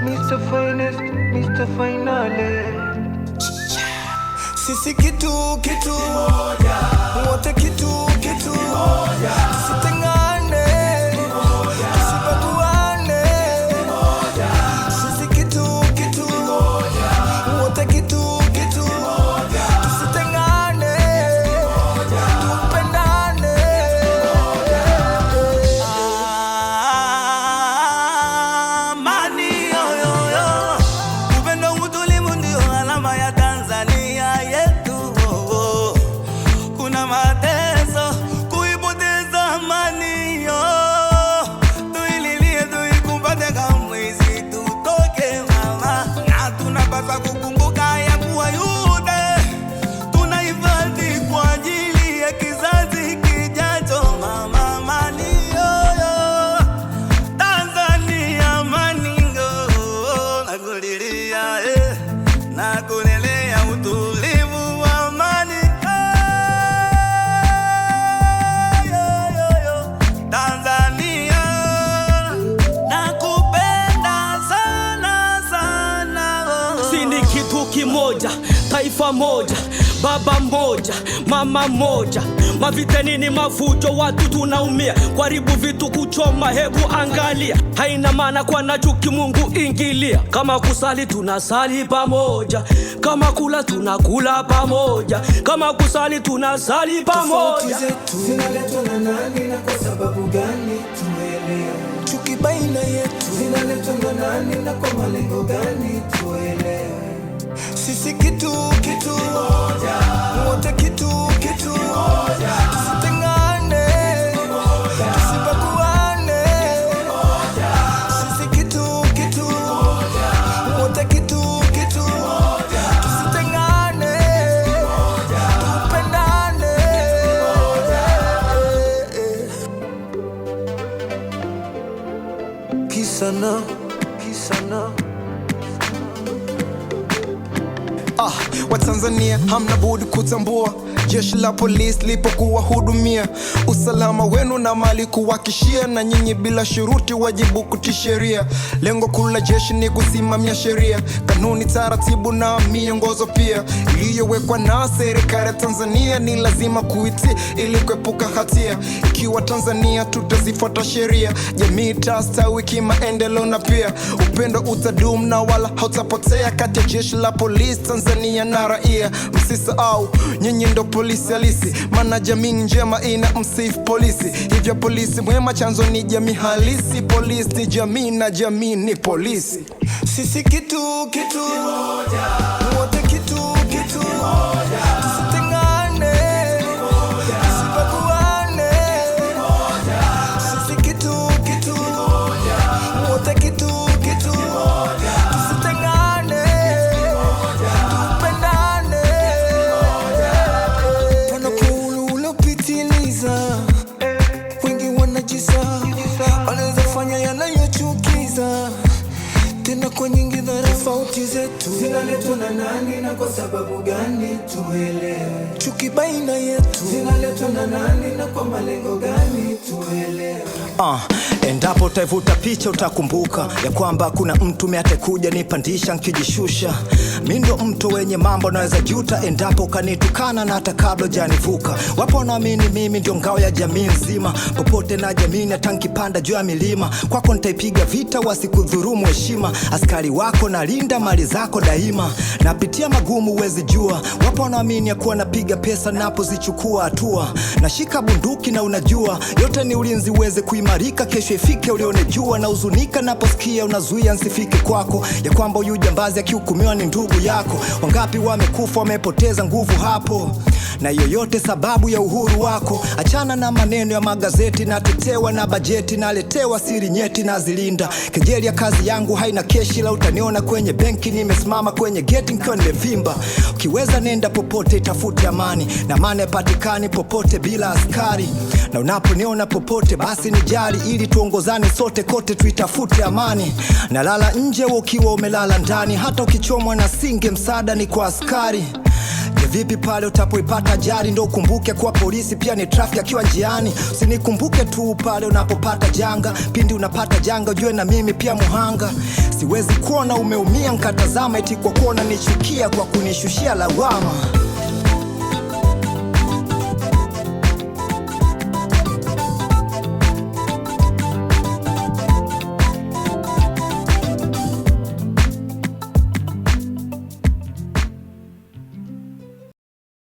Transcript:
Mr. Finest, Mr. Finale. Sisi kitu moja, wote kitu moja, tusitengane, tusibaguane, sisi kitu moja, wote kitu moja, tusitengane, tupendane. Amani yoyoyo, upendo utulivu ndio alama ya Tanzania yetu. Kuna mateso kuipoteza amani yo, tuililie tuikumbate kama hizi tutoke mama, na tunapaswa kukumbuka ya kuwa yote tunahifadhi kwa ajili ya kizazi kijacho mama. Amani yoyo Tanzania, amani ngo nakulilia na kunelea utulivu wa amani Tanzania, nakupenda sana sana. Si ni kitu kimoja, taifa moja, baba mmoja, mama mmoja. Mavita nini mafujo, watu tunaumia, kuharibu vitu, kuchoma, hebu angalia. Haina maana kwa na chuki, Mungu ingilia. Kama kusali tunasali pamoja, kama kula tunakula pamoja, kama kusali tunasali pamoja. Zinaletwa na nani na kwa sababu gani? Tuelewe. Chuki baina yetu Zinaletwa na nani na kwa malengo gani? Tuelewe. sisi kitu moja, wote kitu moja, tusitengane, tusibaguane, sisi kitu moja, wote kitu moja, tusitengane, tupendane. Kisana. Watanzania hamna budi kutambua jeshi la polisi lipo kuwahudumia, usalama wenu na mali kuwakishia, na nyinyi bila shuruti wajibu kutii sheria. Lengo kuu la jeshi ni kusimamia sheria, kanuni, taratibu na miongozo pia iliyowekwa na serikali ya Tanzania. Ni lazima kuitii ili kuepuka hatia. Ikiwa Tanzania tutazifuata sheria, jamii itastawi kimaendeleo na pia upendo utadumu na wala hautapotea kati ya jeshi la polisi Tanzania na raia. Msisahau nyinyi ndo polisi halisi, maana jamii njema ina msifu polisi. Hivyo polisi mwema chanzo ni jamii halisi. Polisi ni jamii na jamii ni polisi. Sisi kitu moja, wote kitu moja, tusitengane, tusibaguane, sisi kitu moja, wote kitu moja, tusitengane, tupendane. Wanapululopitiliza wengi wanajisa, wanaweza fanya yanayochukiza, tena kwa nyingi dharau. Tofauti zetu Zinaletwa na nani na kwa sababu gani? Tuelewe. chuki baina yetu Zinaletwa na nani na kwa malengo gani? Tuelewe. Endapo utaivuta picha utakumbuka ya kwamba kuna mtu atekuja nipandisha nkijishusha. Mi ndo mtu wenye mambo naweza juta endapo kanitukana na hata kabla janivuka. Wapo wanaamini mimi ndio ngao ya jamii nzima, popote na jamii hata nkipanda juu ya milima. Kwako nitaipiga vita wasikudhurumu heshima, askari wako nalinda mali zako daima. Napitia magumu uwezi jua, wapo wanaamini ya kuwa napiga pesa napozichukua hatua. Nashika bunduki na unajua yote ni ulinzi uweze kuimarika, kesho ifike ulione jua. Na uzunika naposikia unazuia nsifike kwako, ya kwamba huyu jambazi akihukumiwa ni ndugu yako. Wangapi wamekufa wamepoteza nguvu hapo, na yoyote sababu ya uhuru wako. Achana na maneno ya magazeti, natetewa na bajeti, naletewa siri nyeti na zilinda. Kejeli ya kazi yangu haina keshi, la utaniona kwenye benki nimesimama kwenye geti nikiwa nimevimba. Ukiweza nenda popote itafute amani, na maana yapatikani popote bila askari. Na unaponiona popote basi nijali, ili tuongozane sote kote tuitafute amani. Nalala nje ukiwa umelala ndani, hata ukichomwa na singe msaada ni kwa askari. Vipi pale utapoipata ajali, ndo ukumbuke kuwa polisi pia ni traffic akiwa njiani. Usinikumbuke tu pale unapopata janga, pindi unapata janga ujue na mimi pia muhanga. Siwezi kuona umeumia nkatazama eti kwa kuona nichukia kwa kunishushia lawama.